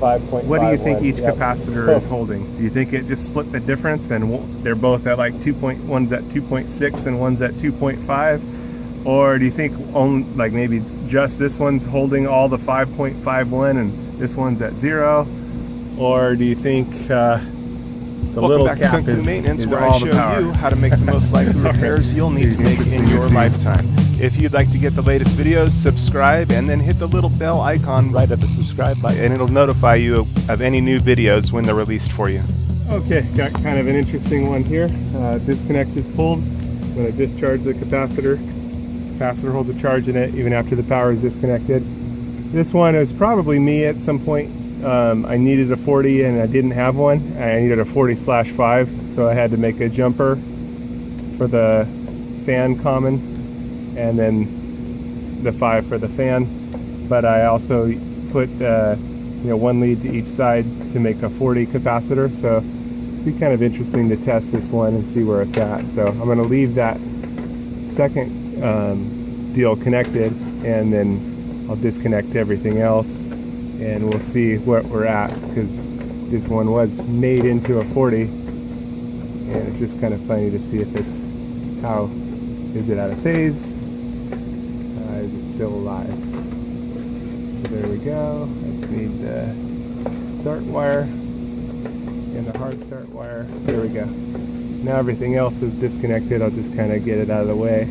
5.51. What do you think each Yep. capacitor is holding? Do you think it just split the difference and they're both at like one's at 2.6 and one's at 2.5? Or do you think like maybe just this one's holding all the 5.51 and this one's at 0? Or do you think the little Welcome back to cap Kung Fu Maintenance, is where I all the show power? you how to make the most likely repairs you'll need to make in your lifetime. If you'd like to get the latest videos, subscribe and then hit the little bell icon right at the subscribe button, and it'll notify you of any new videos when they're released for you. Okay, got kind of an interesting one here. Disconnect is pulled. I'm going to discharge the capacitor. Capacitor holds a charge in it even after the power is disconnected. This one is probably me at some point. I needed a 40 and I didn't have one. I needed a 40/5, so I had to make a jumper for the fan common and then the 5 for the fan. But I also put one lead to each side to make a 40 capacitor, so it'd be kind of interesting to test this one and see where it's at. So I'm going to leave that second deal connected, and then I'll disconnect everything else and we'll see what we're at, because this one was made into a 40 and it's just kind of funny to see if it's is it out of phase, is it still alive. So there we go. Let's need the start wire and the hard start wire. There we go. Now everything else is disconnected. I'll just kind of get it out of the way.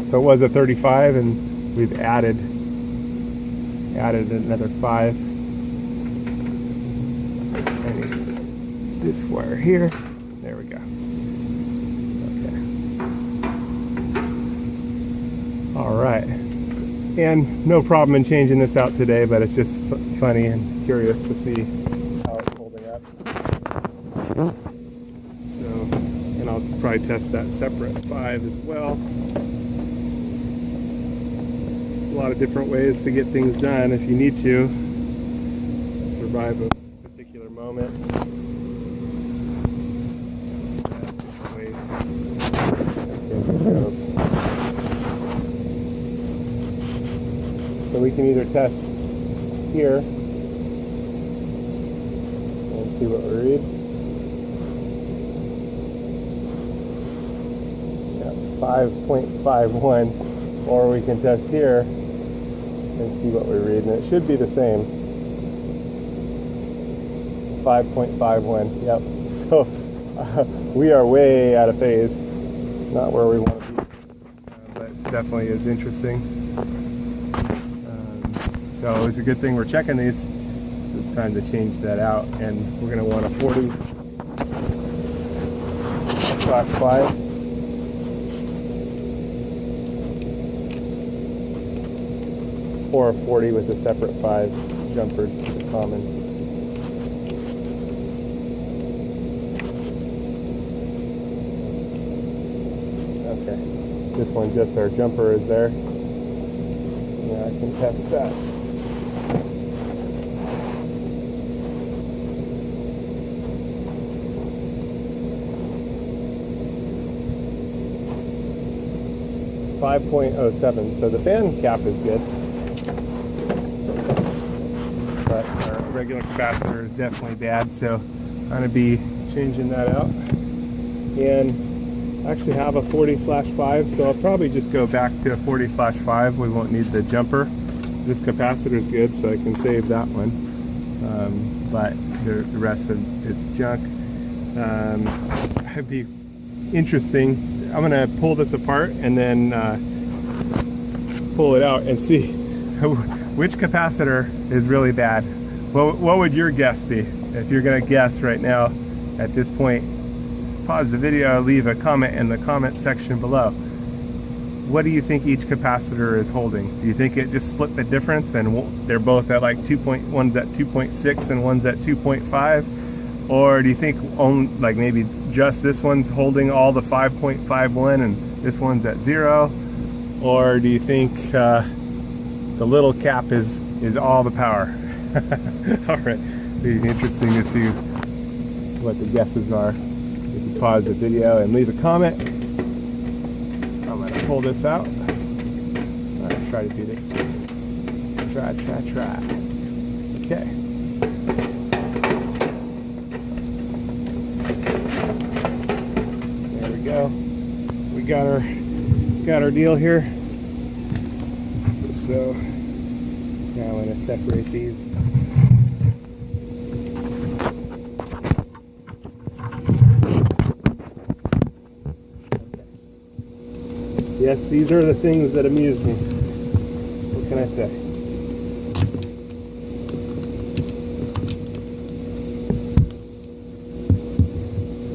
So it was a 35 and we've added another 5. And this wire here. There we go. Okay. All right. And no problem in changing this out today, but it's just funny and curious to see how it's holding up. So, and I'll probably test that separate 5 as well. A lot of different ways to get things done if you need to survive a particular moment. Different ways. So we can either test here and see what we read. Yeah, 5.51, or we can test here and see what we read, and it should be the same. 5.51. Yep. So we are way out of phase, not where we want to be, but definitely is interesting. So it's a good thing we're checking these. So it's time to change that out, and we're going to want a 40/5. Or a 40 with a separate 5 jumper to the common. Okay, this one just our jumper is there. Yeah, I can test that. .07, so the fan cap is good. But our regular capacitor is definitely bad, so I'm going to be changing that out. And I actually have a 40/5, so I'll probably just go back to a 40/5. We won't need the jumper. This capacitor is good, so I can save that one. But the rest of it's junk. It'd be interesting. I'm going to pull this apart and then pull it out and see which capacitor is really bad. What would your guess be? If you're going to guess right now at this point, pause the video, leave a comment in the comment section below. What do you think each capacitor is holding? Do you think it just split the difference and they're both at like one's at 2.6 and one's at 2.5? Or do you think like maybe just this one's holding all the 5.51 and this one's at 0? Or do you think the little cap is all the power? All right, it'll be interesting to see what the guesses are. If you pause the video and leave a comment, I'm going to pull this out. All right, try to do this. Try. Okay. There we go. We got our deal here. So now I'm going to separate these. Yes, these are the things that amuse me. What can I say?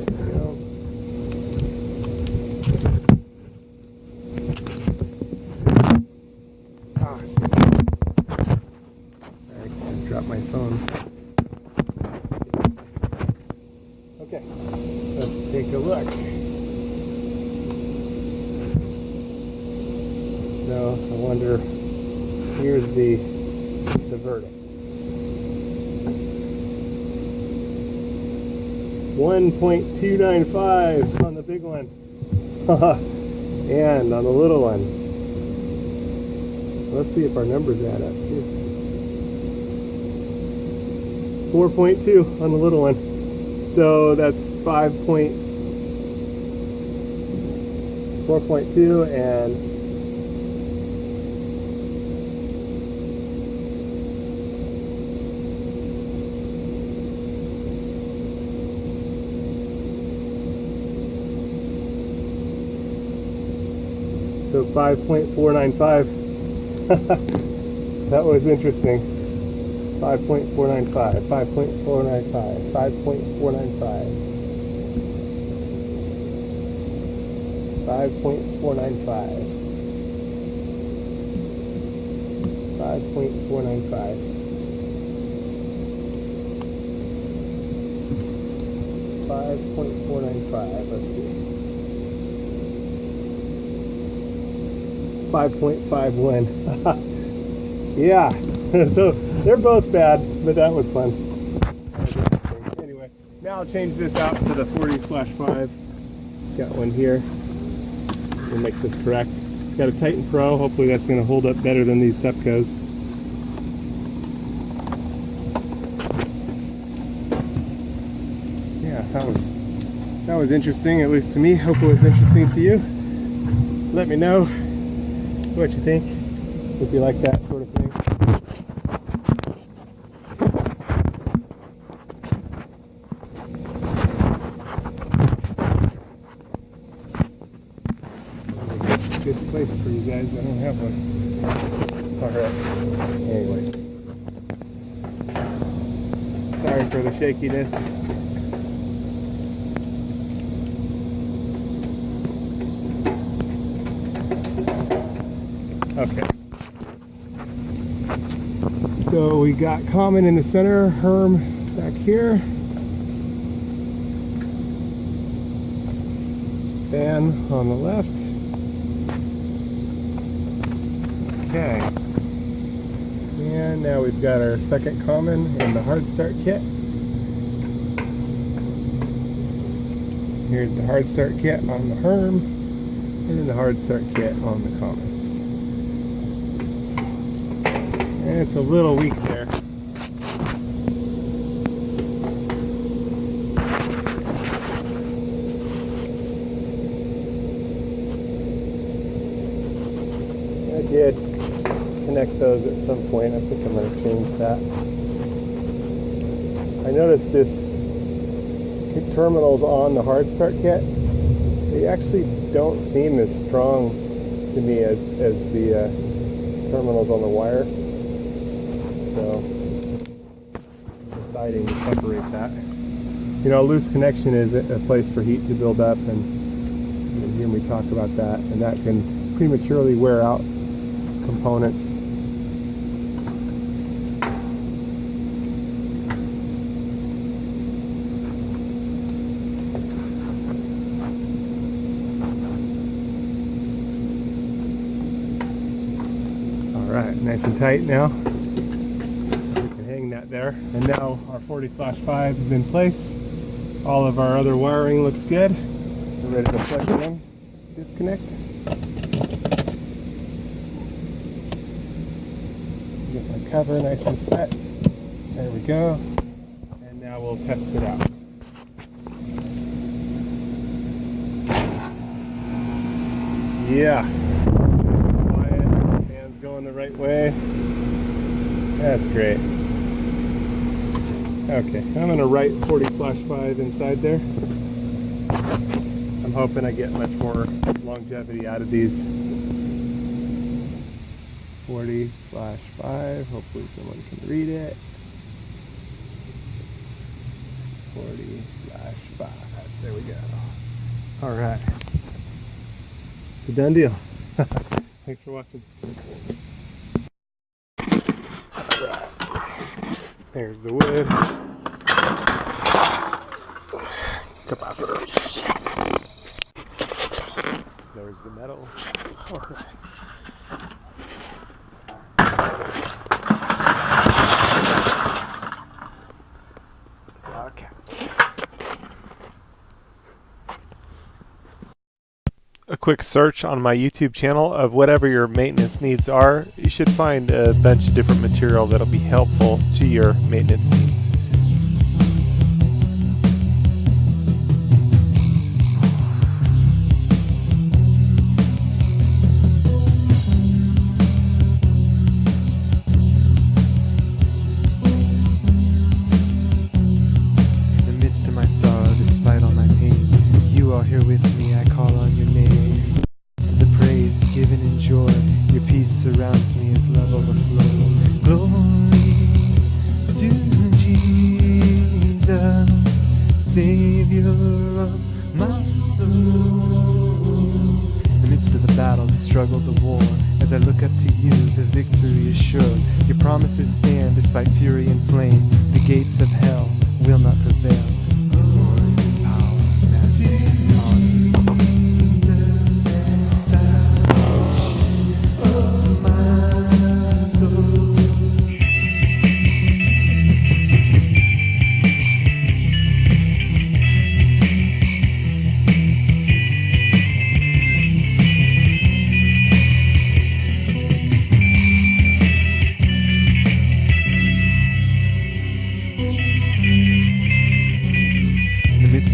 There we go. Ah, I dropped my phone. Okay, let's take a look. So I wonder, here's the verdict. 1.295 on the big one. And on the little one. Let's see if our numbers add up too. 4.2 on the little one. So that's 4.2 and so 5.495. That was interesting. 5.495, 5.495, 5.495, 5.495, 5.495, 5.495. Let's see. 5.51. Yeah, so they're both bad, but that was fun. Anyway, now I'll change this out to the 40/5. Got one here. We'll make this correct. Got a Titan Pro. Hopefully that's going to hold up better than these Sepcos. Yeah, that was interesting, at least to me. Hope it was interesting to you. Let me know what you think, if you like that sort of thing. Good place for you guys. I don't have one. Alright. Anyway. Sorry for the shakiness. Okay. So we got common in the center, Herm back here. Fan on the left. Okay. And now we've got our second common in the hard start kit. Here's the hard start kit on the Herm, and then the hard start kit on the common. And it's a little weak there. I did connect those at some point. I think I'm going to change that. I noticed this terminals on the hard start kit, they actually don't seem as strong to me as the terminals on the wire. So I'm deciding to separate that. You know, a loose connection is a place for heat to build up, and you hear me talk about that, and that can prematurely wear out components. All right, nice and tight now. There, and now our 40/5 is in place. All of our other wiring looks good. We're ready to plug it in, disconnect. Get my cover nice and set. There we go. And now we'll test it out. Yeah. Quiet. Fan's going the right way. That's great. Okay, I'm going to write 40/5 inside there. I'm hoping I get much more longevity out of these. 40/5. Hopefully someone can read it. 40/5. There we go. All right. It's a done deal. Thanks for watching. All right. There's the wood. Capacitor. There's the metal. All right. Okay. A quick search on my YouTube channel of whatever your maintenance needs are. You should find a bunch of different material that'll be helpful to your maintenance needs. Here with me, I call on your name. The praise, give and enjoy. Your peace surrounds me as love overflows. Glory to Jesus, Savior of my soul. In the midst of the battle, the struggle, the war, as I look up to you, the victory is sure. Your promises stand despite fury and flame. The gates of hell will not prevail.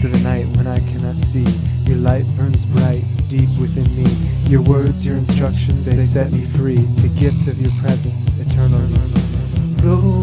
Of the night when I cannot see, your light burns bright deep within me. Your words, your instructions, they set me free. The gift of your presence, eternal. Go